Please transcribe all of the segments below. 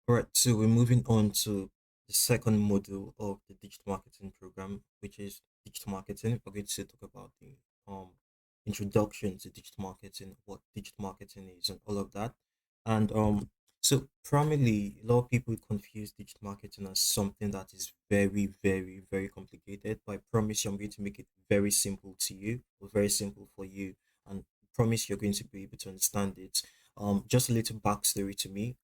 All right, so we're moving on to the second module of the digital marketing program, which is digital marketing. We're going to talk about the um introduction to digital marketing, what digital marketing is, and all of that. And so primarily, a lot of people confuse digital marketing as something that is very, very, very complicated. But I promise you, I'm going to make it very simple to you, or very simple for you, and promise you're going to be able to understand it. Just a little backstory to me.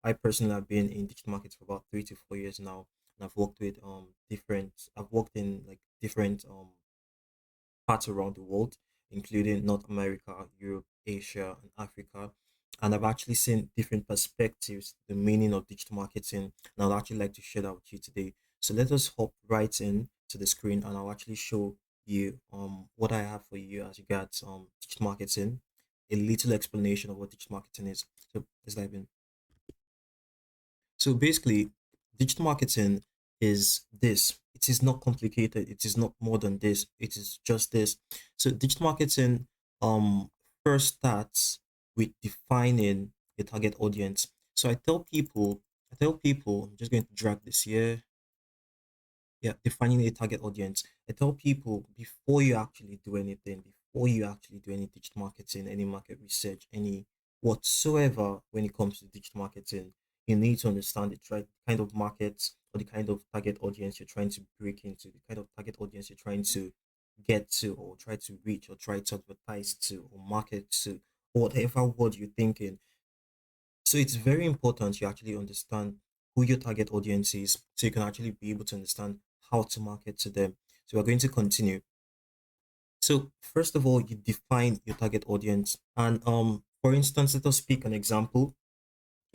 I personally have been in digital markets for about 3 to 4 years now, and I've worked with different. I've worked in like different parts around the world, including North America, Europe, Asia, and Africa. And I've actually seen different perspectives, the meaning of digital marketing, and I'd actually like to share that with you today. So let us hop right in to the screen, and I'll actually show you what I have for you as regards digital marketing, a little explanation of what digital marketing is. So let's dive in. So basically, digital marketing is this. It is not complicated. It is not more than this. It is just this. So digital marketing um first starts with defining a target audience. So I tell people, I'm just going to drag this here. Yeah, defining a target audience. I tell people before you actually do anything, before you actually do any digital marketing, any market research, any whatsoever when it comes to digital marketing, you need to understand the kind of markets or the kind of target audience you're trying to break into, the kind of target audience you're trying to get to or try to reach or try to advertise to or market to, or whatever word you're thinking. So it's very important you actually understand who your target audience is so you can actually be able to understand how to market to them. So we're going to continue. So first of all, you define your target audience. And for instance, let us pick an example.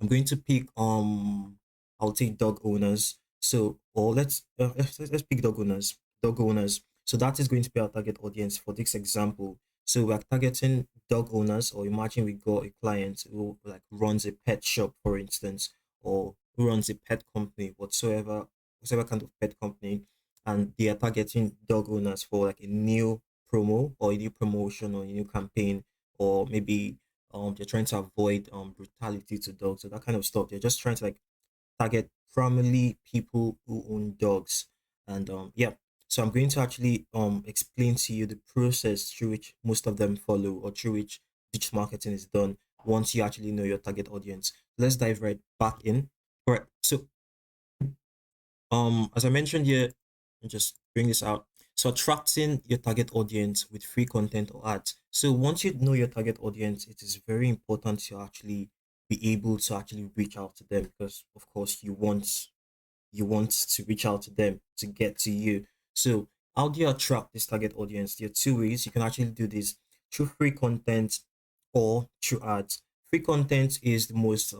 I'm going to pick I'll take dog owners. So or let's pick dog owners. Dog owners. So that is going to be our target audience for this example. So we're targeting dog owners, or imagine we got a client who like runs a pet shop, for instance, or who runs a pet company, whatsoever kind of pet company, and they are targeting dog owners for like a new promo or a new promotion or a new campaign, or maybe they're trying to avoid brutality to dogs, so that kind of stuff. They're just trying to like target primarily people who own dogs. And yeah, so I'm going to actually explain to you the process through which most of them follow, or through which digital marketing is done once you actually know your target audience. Let's dive right back in. All right, so as I mentioned here, and just bring this out. So attracting your target audience with free content or ads. So once you know your target audience, it is very important to actually be able to actually reach out to them, because of course you want to reach out to them to get to you. So how do you attract this target audience? There are two ways you can actually do this: through free content or through ads. Free content is the most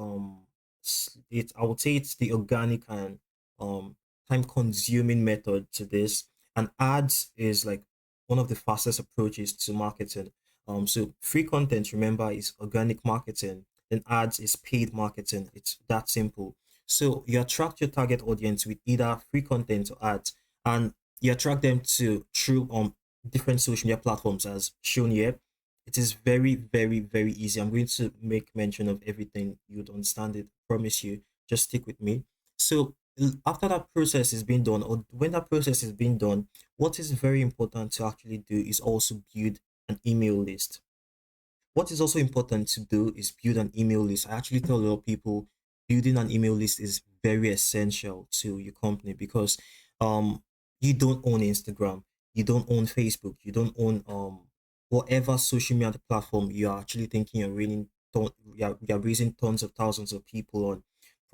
it I would say it's the organic and um time consuming method to this. And ads is like one of the fastest approaches to marketing. So free content, remember, is organic marketing, then ads is paid marketing. It's that simple. So you attract your target audience with either free content or ads, and you attract them to through different social media platforms as shown here. It is very, very, very easy. I'm going to make mention of everything. You'd understand it. Promise you. Just stick with me. So after that process is being done, or when that process is being done, what is very important to actually do is also build an email list. What is also important to do is build an email list. I actually tell a lot of people building an email list is very essential to your company, because um you don't own Instagram, you don't own Facebook, you don't own whatever social media platform you are actually thinking you're raising you're raising tons of thousands of people on.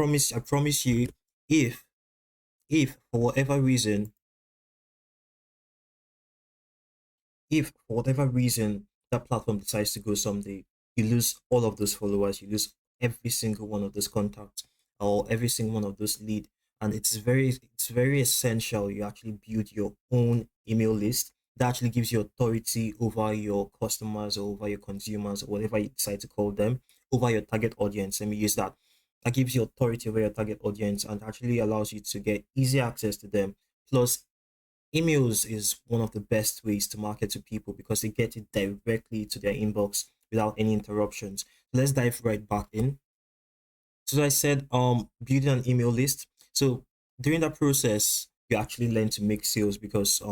I promise you, if for whatever reason, if for whatever reason that platform decides to go someday, you lose all of those followers, you lose every single one of those contacts, or every single one of those lead. And it's very essential you actually build your own email list that actually gives you authority over your customers or over your consumers, or whatever you decide to call them, over your target audience. Let me use that. That gives you authority over your target audience and actually allows you to get easy access to them. Plus, emails is one of the best ways to market to people because they get it directly to their inbox without any interruptions. Let's dive right back in. So I said, building an email list. So during that process, you actually learn to make sales because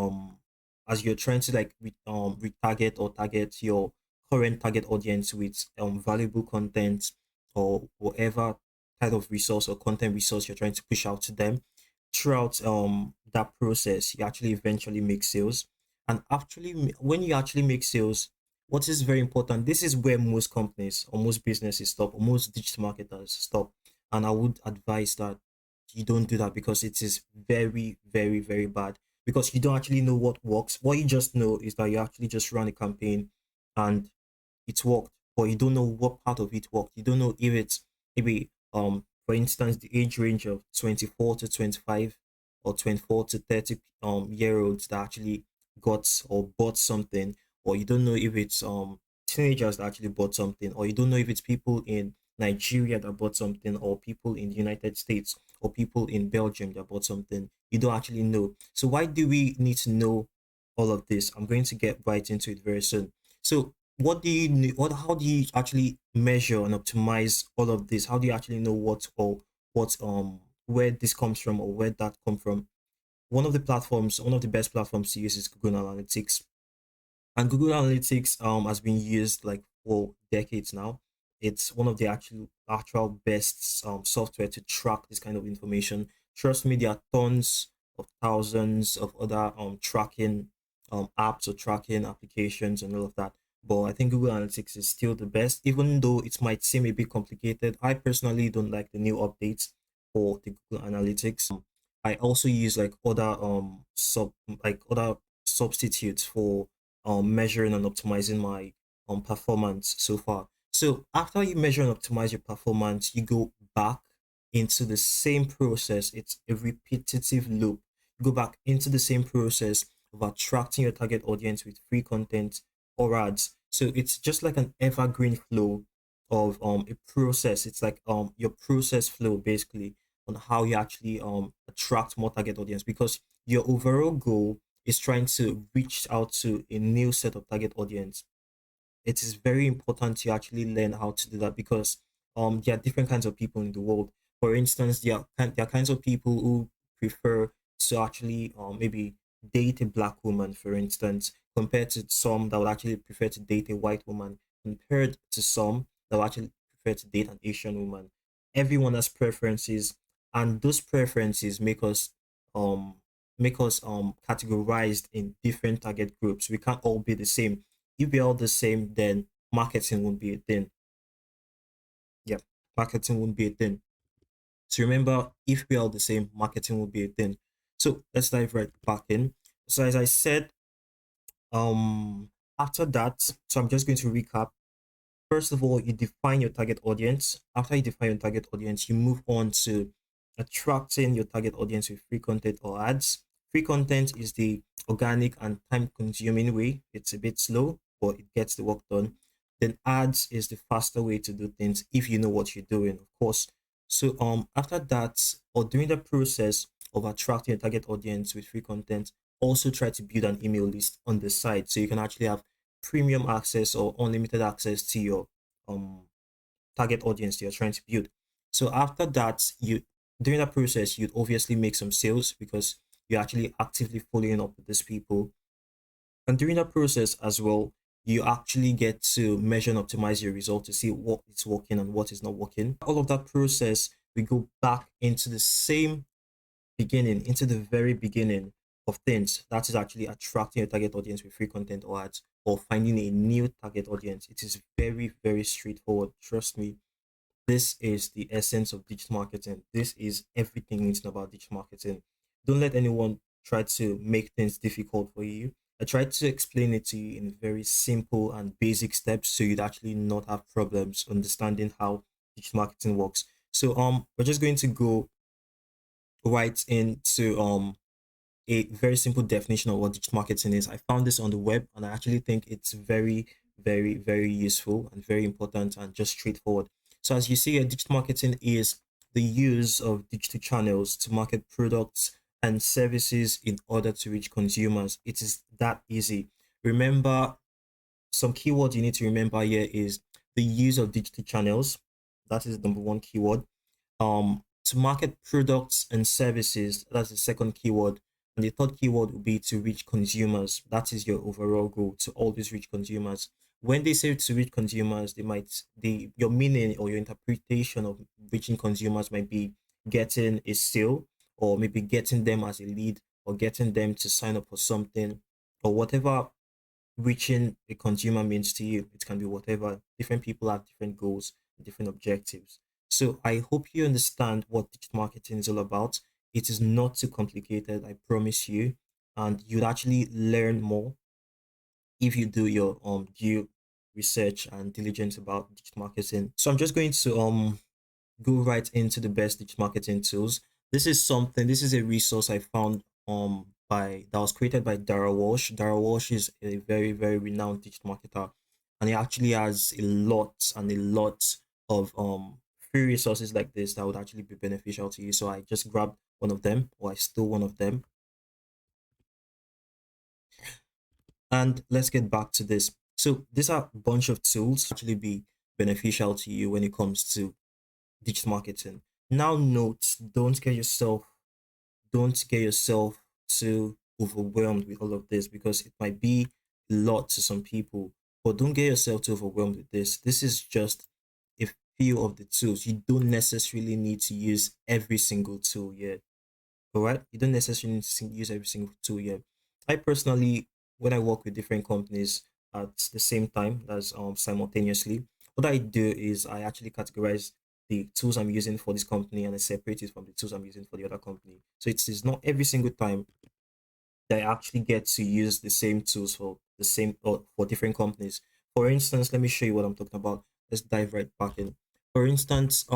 as you're trying to like retarget or target your current target audience with valuable content or whatever type of resource or content resource you're trying to push out to them. Throughout that process, you actually eventually make sales. And actually, when you actually make sales, what is very important, this is where most companies or most businesses stop, or most digital marketers stop. And I would advise that you don't do that because it is very, very, very bad. Because you don't actually know what works. What you just know is that you actually just run a campaign and it worked, but you don't know what part of it worked. You don't know if it's maybe for instance the age range of 24 to 25 or 24 to 30 year olds that actually got or bought something, or you don't know if it's teenagers that actually bought something, or you don't know if it's people in Nigeria that bought something, or people in the United States, or people in Belgium that bought something. You don't actually know. So why do we need to know all of this? I'm going to get right into it very soon. So what do you need, what how do you actually measure and optimize all of this? How do you actually know what where this comes from or where that come from? One of the best platforms to use is Google Analytics. And Google Analytics has been used like for decades now. It's one of the actual best software to track this kind of information. Trust me, there are tons of thousands of other tracking apps or tracking applications and all of that. But I think Google Analytics is still the best, even though it might seem a bit complicated. I personally don't like the new updates for the Google Analytics. I also use like other substitutes for measuring and optimizing my performance so far. So after you measure and optimize your performance, you go back into the same process. It's a repetitive loop. You go back into the same process of attracting your target audience with free content or ads. So it's just like an evergreen flow of a process. It's like your process flow basically on how you actually attract more target audience, because your overall goal is trying to reach out to a new set of target audience. It is very important to actually learn how to do that because there are different kinds of people in the world. For instance, there are kinds of people who prefer to actually maybe date a black woman, for instance, compared to some that would actually prefer to date a white woman, compared to some that would actually prefer to date an Asian woman. Everyone has preferences, and those preferences um make us categorized in different target groups. We can't all be the same. If we're all the same, then marketing won't be a thing. Yeah, marketing won't be a thing. So remember, if we're all the same, marketing will be a thing. So let's dive right back in. So as I said, after that, so I'm just going to recap. First of all, you define your target audience. After you define your target audience, you move on to attracting your target audience with free content or ads. Free content is the organic and time consuming way. It's a bit slow, but it gets the work done. Then ads is the faster way to do things if you know what you're doing, of course. So after that, or during the process of attracting a target audience with free content, also try to build an email list on the side so you can actually have premium access or unlimited access to your um target audience you're trying to build. So after that, you during that process, you'd obviously make some sales because you're actually actively following up with these people. And during that process as well, you actually get to measure and optimize your result to see what is working and what is not working. All of that process, we go back into the same beginning, into the very beginning of things. That is actually attracting a target audience with free content or ads, or finding a new target audience. It is very, very straightforward. Trust me, this is the essence of digital marketing. This is everything you need to know about digital marketing. Don't let anyone try to make things difficult for you. I tried to explain it to you in very simple and basic steps so you'd actually not have problems understanding how digital marketing works. So we're just going to go right into a very simple definition of what digital marketing is. I found this on the web and I actually think it's very, very, very useful and very important and just straightforward. So as you see, digital marketing is the use of digital channels to market products and services in order to reach consumers. It is that easy. Remember, some keywords you need to remember here is the use of digital channels. That is number one keyword. To market products and services. That's the second keyword. And the third keyword would be to reach consumers. That is your overall goal, to always reach consumers. When they say to reach consumers, they might the your meaning or your interpretation of reaching consumers might be getting a sale, or maybe getting them as a lead, or getting them to sign up for something, or whatever reaching a consumer means to you. It can be whatever. Different people have different goals, different objectives. So I hope you understand what digital marketing is all about. It is not too complicated, I promise you, and you'd actually learn more if you do your due research and diligence about digital marketing. So I'm just going to go right into the best digital marketing tools. This is a resource I found by that was created by Dara Walsh. Dara Walsh is a very, very renowned digital marketer, and he actually has a lot of free resources like this that would actually be beneficial to you. So I just grabbed one of them, or I stole one of them. And let's get back to this. So these are a bunch of tools actually be beneficial to you when it comes to digital marketing. Now note, don't get yourself too overwhelmed with all of this, because it might be a lot to some people. But don't get yourself too overwhelmed with this. This is just a few of the tools. You don't necessarily need to use every single tool yet. All right, you don't necessarily need to use every single tool yet. I personally, when I work with different companies at the same time, that's simultaneously, what I do is I actually categorize the tools I'm using for this company, and I separate it from the tools I'm using for the other company. So it is not every single time that I actually get to use the same tools for the same, or for different companies. For instance, let me show you what I'm talking about. Let's dive right back in. For instance,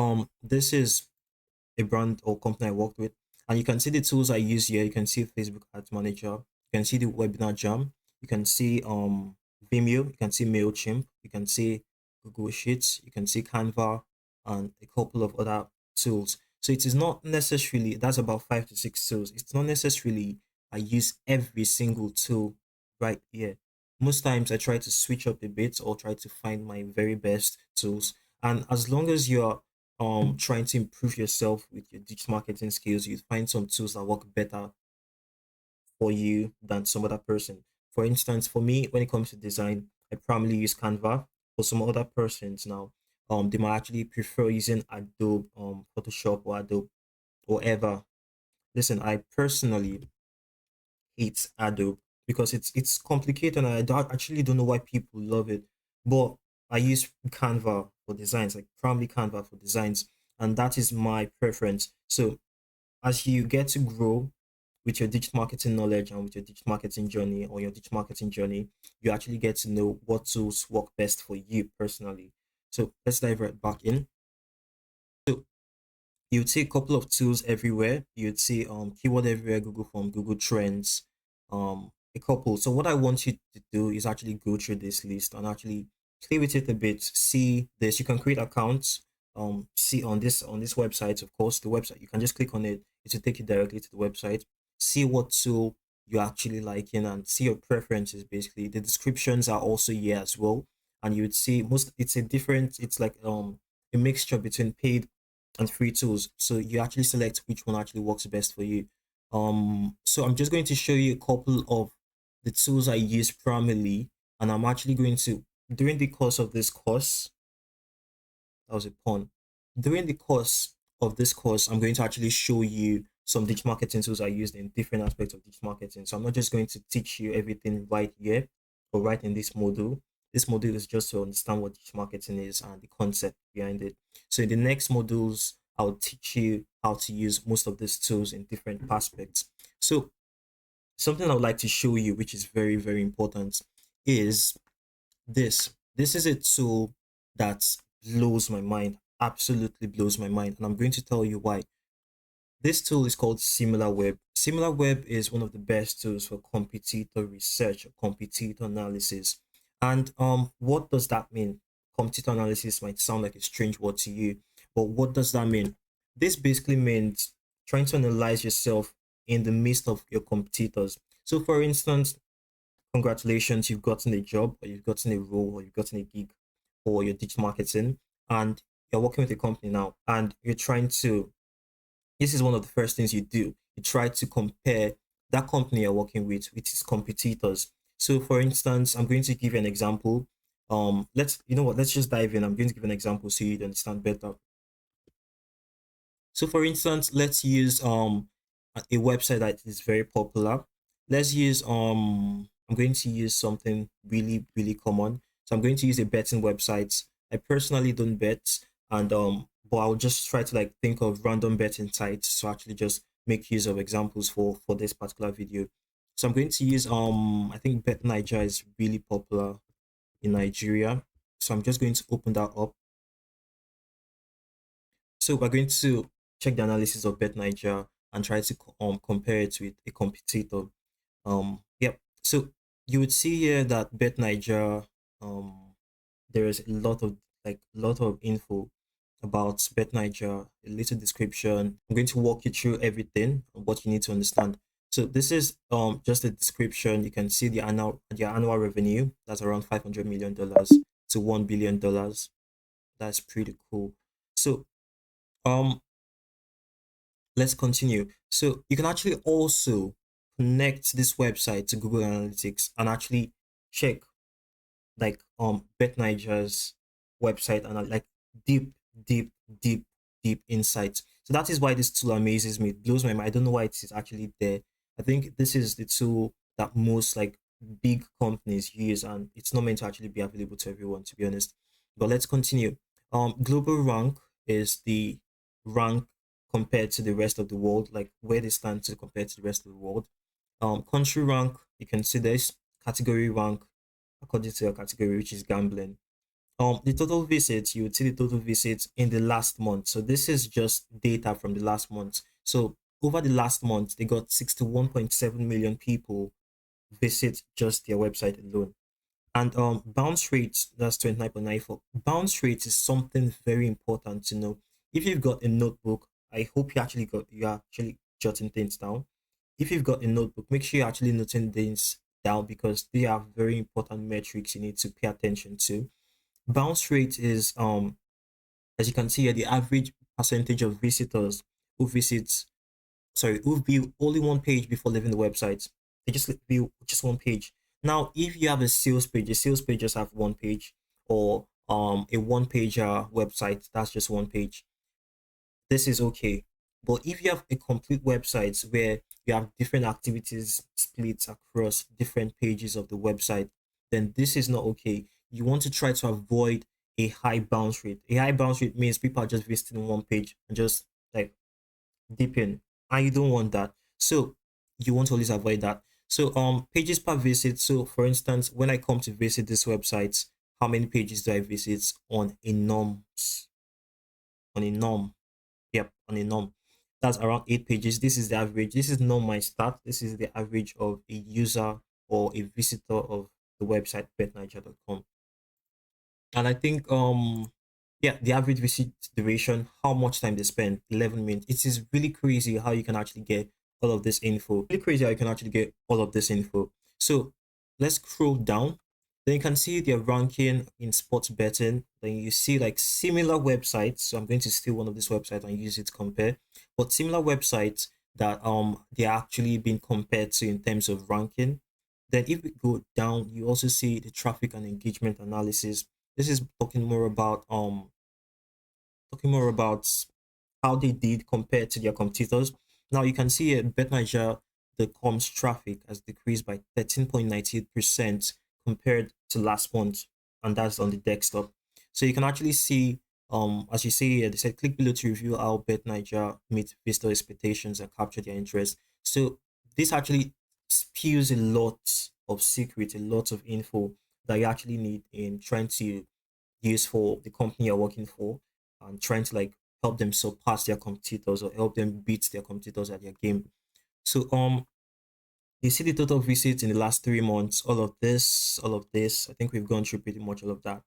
this is a brand or company I worked with. And you can see the tools I use here. You can see Facebook Ads Manager. You can see the Webinar Jam. You can see Vimeo. You can see Mailchimp. You can see Google Sheets. You can see Canva, and a couple of other tools. So it is not necessarily, that's about 5 to 6 tools. It's not necessarily I use every single tool right here. Most times I try to switch up a bit, or try to find my very best tools. And as long as you're trying to improve yourself with your digital marketing skills, you find some tools that work better for you than some other person. For instance, for me, when it comes to design, I primarily use Canva. For some other persons now, they might actually prefer using Adobe Photoshop, or Adobe, or ever. Listen, I personally hate Adobe because it's complicated, and actually don't know why people love it. But I use Canva for designs, like primarily Canva for designs, and that is my preference. So as you get to grow with your digital marketing knowledge and with your digital marketing journey, or your digital marketing journey, you actually get to know what tools work best for you personally. So let's dive right back in. So you'd see a couple of tools everywhere. You'd see keyword everywhere, Google Form, Google Trends, a couple. So what I want you to do is actually go through this list and actually play with it a bit. See this. You can create accounts. See on this website, of course, the website. You can just click on it. It will take you directly to the website. See what tool you're actually liking, and see your preferences. Basically, the descriptions are also here as well, and you would see most. It's a different. It's like a mixture between paid and free tools. So you actually select which one actually works best for you. So I'm just going to show you a couple of the tools I use primarily, and I'm actually going to, during the course of this course, that was a pun. During the course of this course, I'm going to actually show you some digital marketing tools I used in different aspects of digital marketing. So I'm not just going to teach you everything right here, or right in this module. This module is just to understand what digital marketing is and the concept behind it. So in the next modules, I'll teach you how to use most of these tools in different aspects. So something I would like to show you, which is very, very important, is this. This is a tool that blows my mind, absolutely blows my mind, and I'm going to tell you why. This tool is called SimilarWeb. SimilarWeb is one of the best tools for competitor research, or competitor analysis. And what does that mean? Competitor analysis might sound like a strange word to you, but what does that mean? This basically means trying to analyze yourself in the midst of your competitors. So, for instance, congratulations, you've gotten a job, or you've gotten a role, or you've gotten a gig for your digital marketing, and you're working with a company now and you're trying to, this is one of the first things you do. You try to compare that company you're working with its competitors. So for instance, I'm going to give you an example. Let's, you know what, let's just dive in. I'm going to give an example so you understand better. So for instance, let's use a website that is very popular. Let's use I'm going to use something really common. So I'm going to use a betting website. I personally don't bet, and but I'll just try to like think of random betting sites to actually just make use of examples for this particular video. So I'm going to use I think Bet Niger is really popular in Nigeria. So I'm just going to open that up. So we're going to check the analysis of Bet Niger and try to compare it with a competitor. Yep. So you would see here that Bet Niger, there is a lot of info about Bet Niger, a little description. I'm going to walk you through everything what you need to understand. So this is just a description. You can see the annual revenue. That's around $500 million to $1 billion. That's pretty cool. So um let's continue. So you can actually also connect this website to Google Analytics and actually check like Bet Niger's website and like deep, deep, deep, deep insights. So that is why this tool amazes me. It blows my mind. I don't know why it is actually there. I think this is the tool that most like big companies use, and it's not meant to actually be available to everyone, to be honest. But let's continue. Global rank is the rank compared to the rest of the world, like where they stand to compared to the rest of the world. Country rank, you can see this. Category rank according to your category, which is gambling. The total visits, you would see the total visits in the last month. So this is just data from the last month. So over the last month, they got 61.7 million people visit just their website alone. And bounce rates, that's 29.94. Bounce rate is something very important to know. If you've got a notebook, I hope you're actually jotting things down. If you've got a notebook, make sure you're actually noting things down because they are very important metrics you need to pay attention to. Bounce rate is as you can see here, the average percentage of visitors who visit who view only one page before leaving the website. They just view just one page. Now, if you have a sales page just have one page, or a one pager website that's just one page, this is okay. But if you have a complete website where you have different activities split across different pages of the website, then this is not okay. You want to try to avoid a high bounce rate. A high bounce rate means people are just visiting one page and just like dipping, and you don't want that. So you want to always avoid that. So pages per visit. So for instance, when I come to visit this website, how many pages do I visit on a norms? On a norm. Yep, on a norm. That's around 8 pages. This is the average. This is not my stat. This is the average of a user or a visitor of the website betniger.com. And I think yeah, the average visit duration, how much time they spend, 11 minutes. It is really crazy how you can actually get all of this info. Really crazy how you can actually get all of this info. So let's scroll down. Then you can see their ranking in sports betting. Then you see like similar websites. So I'm going to steal one of these websites and use it to compare. But similar websites that they are actually being compared to in terms of ranking. Then if we go down, you also see the traffic and engagement analysis. This is talking more about how they did compared to their competitors. Now you can see at BetNiger.com's traffic has decreased by 13.98% compared to last month, and that's on the desktop. So you can actually see, as you see here, they said click below to review how BetNiger meet visitor expectations and capture their interest. So this actually spews a lot of secrets, a lot of info that you actually need in trying to use for the company you're working for and trying to like help them surpass their competitors or help them beat their competitors at their game. So you see the total visits in the last 3 months, all of this, all of this. I think we've gone through pretty much all of that.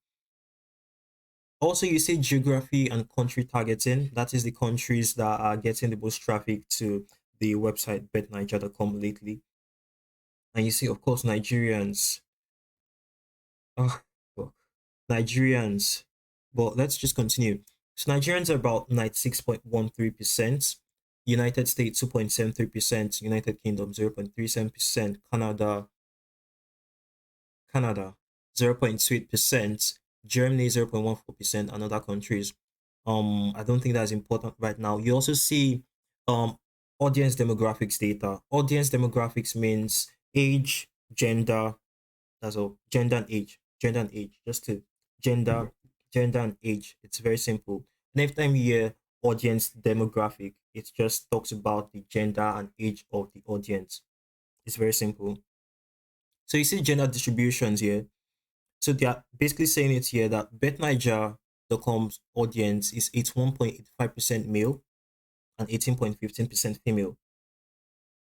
Also, you see geography and country targeting. That is the countries that are getting the most traffic to the website betniger.com lately. And you see, of course, Nigerians. Oh, fuck. Nigerians. But let's just continue. So Nigerians are about 96.13%, United States 2.73%, United Kingdom 0.37%, Canada 0.28%, Germany 0.14%, and other countries. I don't think that's important right now. You also see um audience demographics data. Audience demographics means age, gender, that's all. Gender and age. Gender and age. Just to gender, gender and age. It's very simple. And every time you hear audience demographic, it just talks about the gender and age of the audience. It's very simple. So you see gender distributions here. So they are basically saying it here that BetNiger.com's audience is 81.85% male and 18.15% female.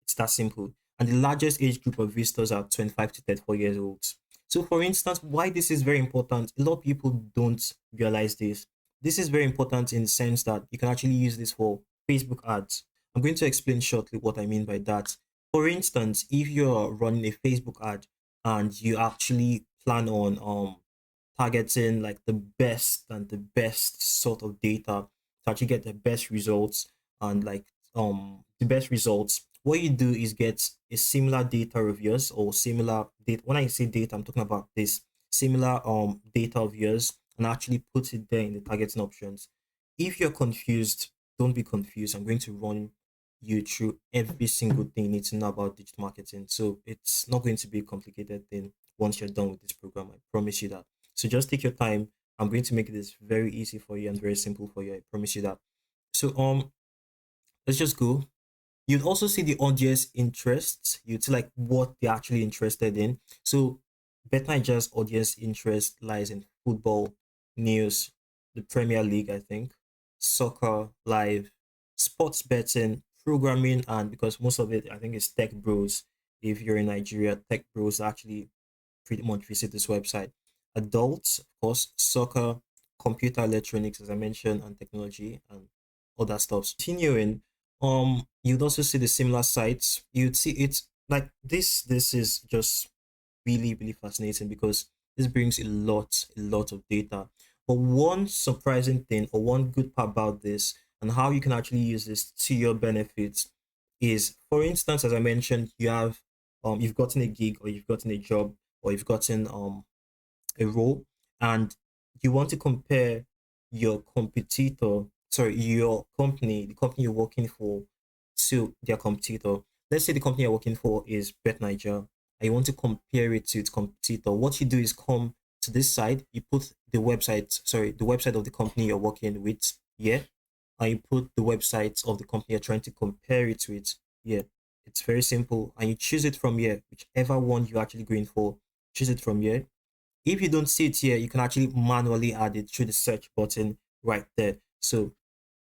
It's that simple. And the largest age group of visitors are 25 to 34 years old. So, for instance, why this is very important, a lot of people don't realize this. This is very important in the sense that you can actually use this for Facebook ads. I'm going to explain shortly what I mean by that. For instance, if you're running a Facebook ad and you actually plan on targeting like the best and the best sort of data to actually get the best results and like the best results, what you do is get a similar data of yours or similar data. When I say data, I'm talking about this similar data of yours and actually put it there in the targeting options. If you're confused, don't be confused. I'm going to run you through every single thing you need to know about digital marketing. So it's not going to be a complicated thing once you're done with this program. I promise you that. So just take your time. I'm going to make this very easy for you and very simple for you. I promise you that. So let's just go. You'd also see the audience interests. You'd see like what they're actually interested in. So BetNiger's audience interest lies in football, news, the Premier League, I think, soccer, live, sports betting, programming, and because most of it I think is tech bros. If you're in Nigeria, tech bros actually pretty much visit this website. Adults, of course, soccer, computer electronics, as I mentioned, and technology and other stuff. Continuing, you'd also see the similar sites. You'd see it's like this. This is just really, really fascinating because this brings a lot of data. But one surprising thing or one good part about this and how you can actually use this to your benefit is, for instance, as I mentioned, you've gotten a gig or you've gotten a job or you've gotten a role and you want to compare your competitor, sorry, your company, the company you're working for, to their competitor. Let's say the company you're working for is BetNiger and you want to compare it to its competitor. What you do is come to this side, you put the website of the company you're working with here, and you put the website of the company you're trying to compare it with here. It's very simple, and you choose it from here, whichever one you're actually going for, choose it from here. If you don't see it here, you can actually manually add it through the search button right there. So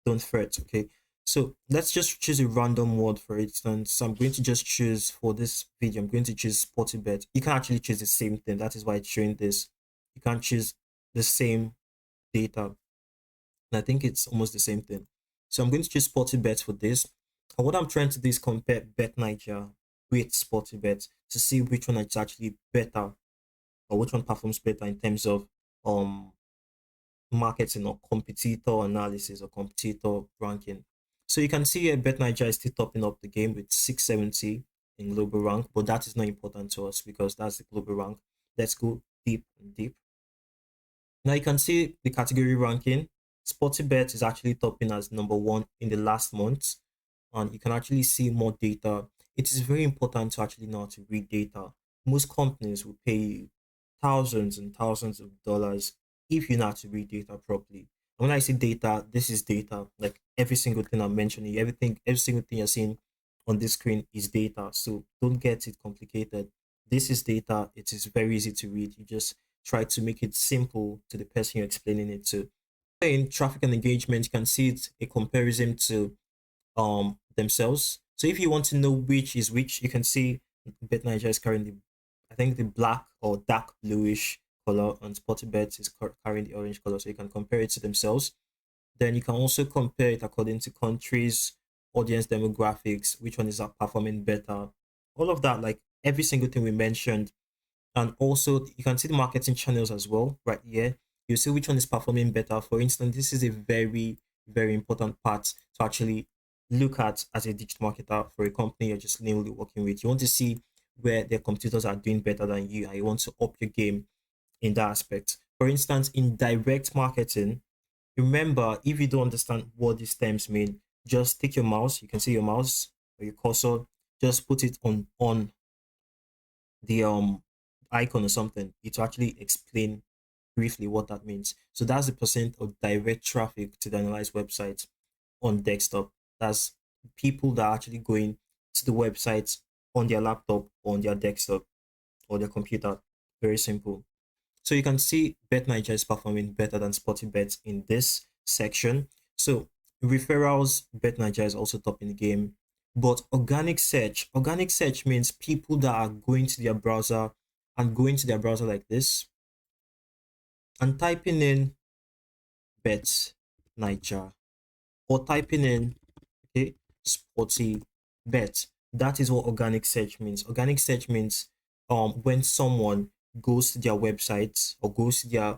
don't fret, okay? So let's just choose a random word for instance. So I'm going to just choose for this video, I'm going to choose Sportybet. You can actually choose the same thing. That is why it's showing this. You can't choose the same data. And I think it's almost the same thing. So I'm going to choose Sportybet for this. And what I'm trying to do is compare BetNiger with Sportybet to see which one is actually better or which one performs better in terms of um marketing or competitor analysis or competitor ranking. So you can see here BetNiger is still topping up the game with 670 in global rank, but that is not important to us because that's the global rank. Let's go deep and deep. Now you can see the category ranking. Sportybet is actually topping as number one in the last month, and you can actually see more data. It is very important to actually know how to read data. Most companies will pay you thousands and thousands of dollars if you know how to read data properly. And when I say data, this is data. Like every single thing I'm mentioning, every single thing you're seeing on this screen is data. So don't get it complicated. This is data. It is very easy to read. You just try to make it simple to the person you're explaining it to. In traffic and engagement, you can see it's a comparison to themselves. So if you want to know which is which, you can see BetNiger is currently, I think, the black or dark bluish color, and Sportybet is carrying the orange color. So you can compare it to themselves. Then you can also compare it according to countries, audience demographics, which one is performing better, all of that, like every single thing we mentioned. And also you can see the marketing channels as well right here. You see which one is performing better. For instance, this is a very, very important part to actually look at as a digital marketer for a company you're just newly working with. You want to see where their competitors are doing better than you, and you want to up your game in that aspect. For instance, in direct marketing, remember, if you don't understand what these terms mean, just take your mouse. You can see your mouse or your cursor. Just put it on the icon or something. It will actually explain briefly what that means. So that's the percent of direct traffic to the analyzed website on desktop. That's people that are actually going to the website on their laptop, on their desktop, or their computer. Very simple. So you can see BetNiger is performing better than SportyBet in this section. So referrals, BetNiger is also top in the game. But organic search means people that are going to their browser and going to their browser like this and typing in BetNiger or typing in, okay, SportyBet. That is what organic search means. Organic search means when someone goes to their website or goes to their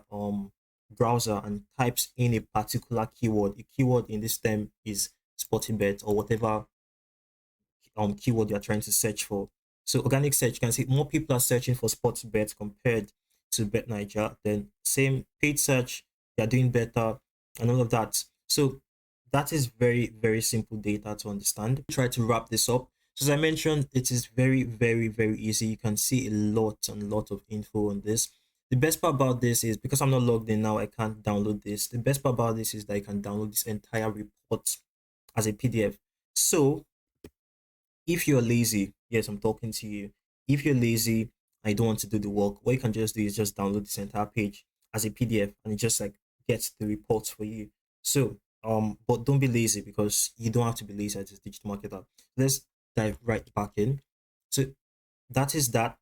browser and types in a particular keyword. A keyword in this term is SportyBet or whatever keyword you're trying to search for. So organic search, you can see more people are searching for SportyBet compared to BetNiger. Then same paid search, they're doing better and all of that. So that is very, very simple data to understand. Try to wrap this up. So as I mentioned, it is very, very, very easy. You can see a lot and lot of info on this. The best part about this is because I'm not logged in now, I can't download this. The best part about this is that you can download this entire report as a PDF. So if you're lazy, yes, I'm talking to you. If you're lazy, I don't want to do the work. What you can just do is just download this entire page as a PDF and it just like gets the reports for you. So but don't be lazy because you don't have to be lazy as a digital marketer. Let's dive right back in. So that is that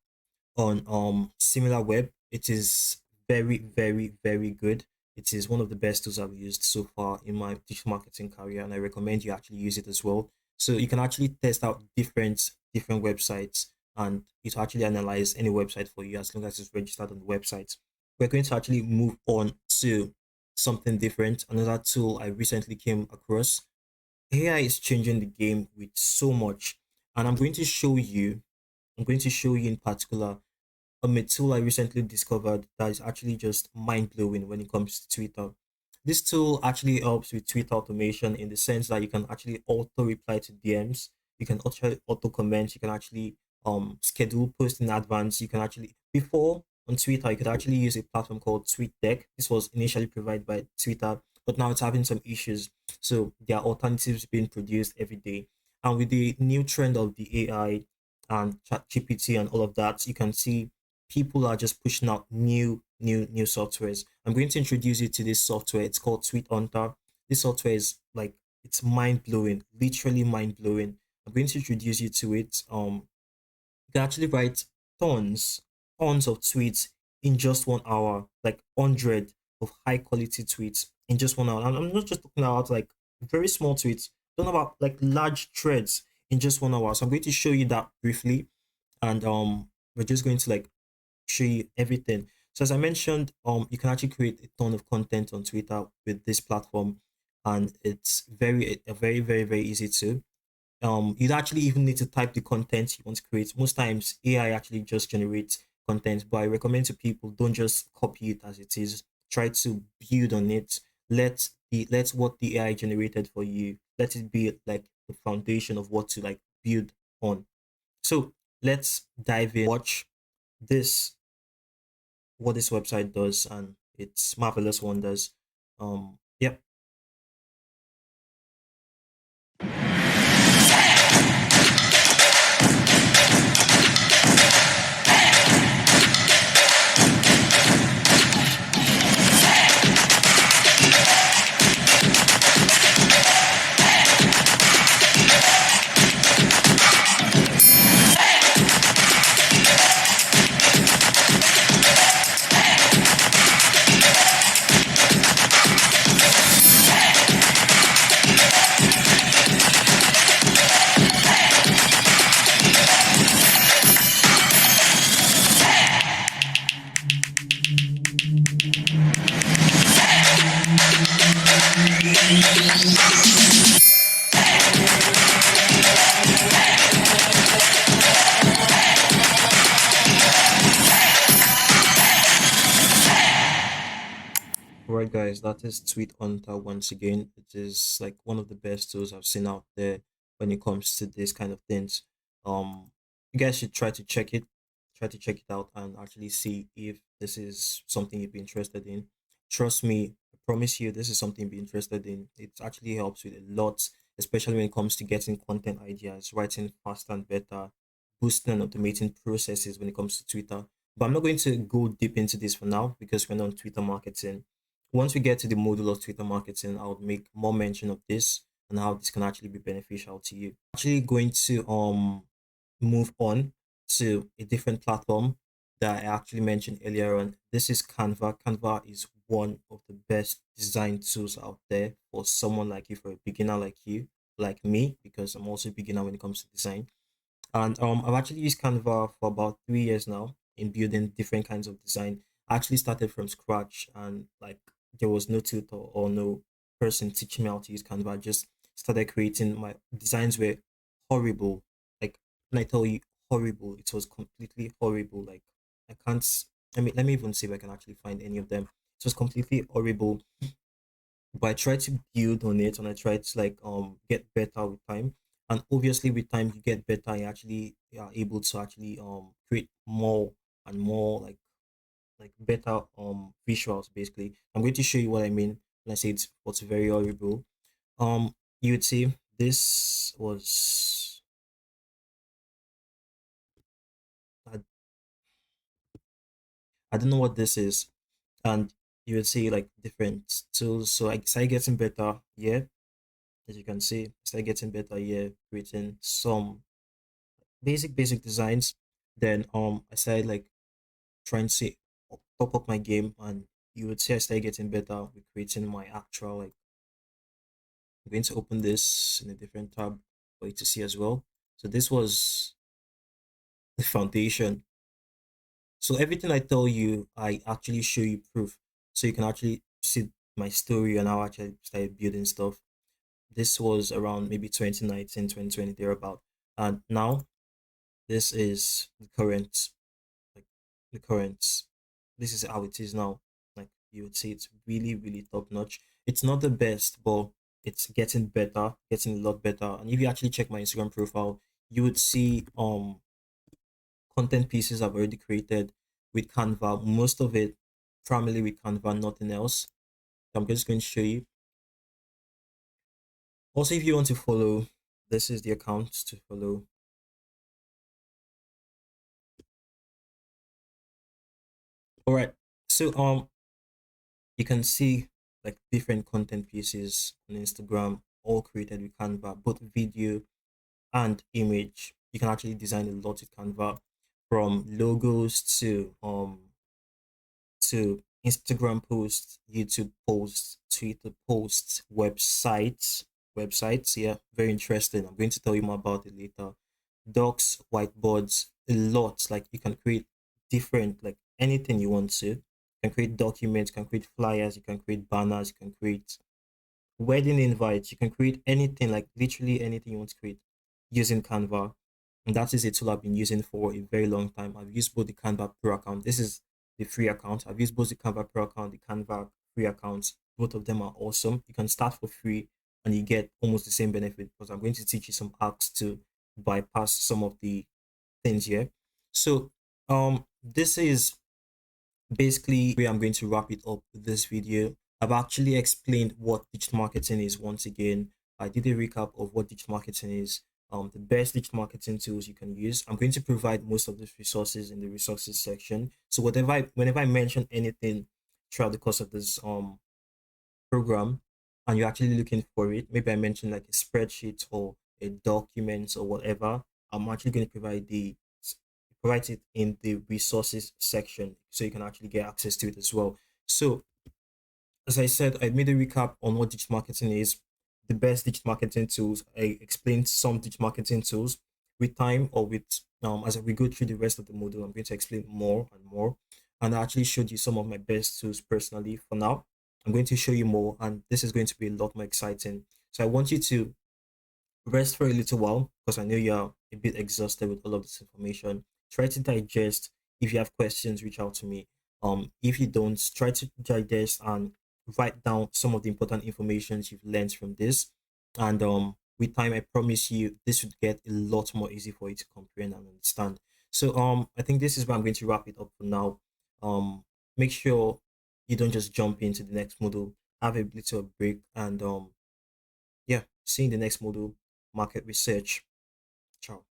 on SimilarWeb. It is very, very, very good. It is one of the best tools I've used so far in my digital marketing career, and I recommend you actually use it as well. So you can actually test out different websites, and it will actually analyze any website for you as long as it's registered on the website. We're going to actually move on to something different. Another tool I recently came across. AI is changing the game with so much, and I'm going to show you. I'm going to show you in particular a tool I recently discovered that is actually just mind blowing when it comes to Twitter. This tool actually helps with Twitter automation in the sense that you can actually auto reply to DMs, you can auto comment, you can actually schedule posts in advance. You can actually before on Twitter you could actually use a platform called TweetDeck. This was initially provided by Twitter, but now it's having some issues. So there are alternatives being produced every day. And with the new trend of the AI and ChatGPT and all of that, you can see people are just pushing out new softwares. I'm going to introduce you to this software. It's called TweetHunter. This software is like it's mind blowing, literally mind blowing. I'm going to introduce you to it. You can actually write tons of tweets in just 1 hour, like 100 of high quality tweets in just 1 hour. And I'm not just talking about like very small tweets, I'm talking about like large threads in just 1 hour. So I'm going to show you that briefly, and we're just going to like show you everything. So as I mentioned, you can actually create a ton of content on Twitter with this platform, and it's very easy to. You'd actually even need to type the content you want to create. Most times AI actually just generates content, but I recommend to people don't just copy it as it is. Try to build on it. Let what the AI generated for you, let it be like the foundation of what to like build on. So let's dive in, watch this what this website does and its marvelous wonders. Yep. Alright, guys, that is Tweet Hunter once again. It is like one of the best tools I've seen out there when it comes to this kind of things. You guys should try to check it out, and actually see if this is something you'd be interested in. Trust me, I promise you, this is something you'd be interested in. It actually helps with a lot, especially when it comes to getting content ideas, writing faster and better, boosting and automating processes when it comes to Twitter. But I'm not going to go deep into this for now because we're not on Twitter marketing. Once we get to the module of Twitter marketing, I'll make more mention of this and how this can actually be beneficial to you. Actually going to move on to a different platform that I actually mentioned earlier on. This is Canva. Canva is one of the best design tools out there for someone like you, for a beginner like you, like me, because I'm also a beginner when it comes to design. And I've actually used Canva for about 3 years now in building different kinds of design. I actually started from scratch, and like there was no tutor or no person teaching me how to use Canva. I just started creating. My designs were horrible. Like when I tell you horrible, it was completely horrible. Like I can't let me even see if I can actually find any of them. It was completely horrible, but I try to build on it, and I try to like get better with time. And obviously with time you get better, you are able to actually create more and more like better visuals basically. I'm going to show you what I mean when I say it's what's very horrible. You would see this was I, I don't know what this is, and you would see like different tools. So I started getting better, yeah, as you can see, I started getting better, yeah, creating some basic designs. Then I started like trying to top up my game, and you would say I started getting better with creating my actual like. I'm going to open this in a different tab for you to see as well. So this was the foundation. So everything I tell you, I actually show you proof, so you can actually see my story and how I actually started building stuff. This was around maybe 2019, 2020 thereabout, and now this is the current, like the current. This is how it is now. Like you would say, it's really top notch. It's not the best, but it's getting better, getting a lot better. And if you actually check my Instagram profile, you would see content pieces I've already created with Canva. Most of it primarily with Canva, nothing else. I'm just going to show you. Also, if you want to follow, this is the account to follow. All right. So you can see like different content pieces on Instagram, all created with Canva, both video and image. You can actually design a lot with Canva, from logos to Instagram posts, YouTube posts, Twitter posts, websites. Yeah, very interesting. I'm going to tell you more about it later. Docs, whiteboards, a lot. Like you can create different, like anything you want to. You can create documents, you can create flyers, you can create banners, you can create wedding invites, you can create anything, like literally anything you want to create using Canva. And that is a tool I've been using for a very long time. I've used both the Canva Pro account. This is the free account. I've used both the Canva Pro account, the Canva free accounts. Both of them are awesome. You can start for free and you get almost the same benefit, because I'm going to teach you some hacks to bypass some of the things here. So this is basically where I'm going to wrap it up with this video. I've actually explained what digital marketing is once again. I did a recap of what digital marketing is, the best digital marketing tools you can use. I'm going to provide most of these resources in the resources section. So whenever I mention anything throughout the course of this program, and you're actually looking for it, maybe I mentioned like a spreadsheet or a document or whatever, I'm actually going to provide it in the resources section, so you can actually get access to it as well. So as I said, I made a recap on what digital marketing is, the best digital marketing tools. I explained some digital marketing tools. With time, or with as we go through the rest of the module, I'm going to explain more and more. And I actually showed you some of my best tools personally. For now, I'm going to show you more, and this is going to be a lot more exciting. So I want you to rest for a little while, because I know you're a bit exhausted with all of this information. Try to digest. If you have questions, reach out to me. If you don't, try to digest and write down some of the important informations you've learned from this, and with time, I promise you, this would get a lot more easy for you to comprehend and understand. So I think this is where I'm going to wrap it up for now. Um, make sure you don't just jump into the next model. Have a little break, and yeah, see you in the next model, market research. Ciao.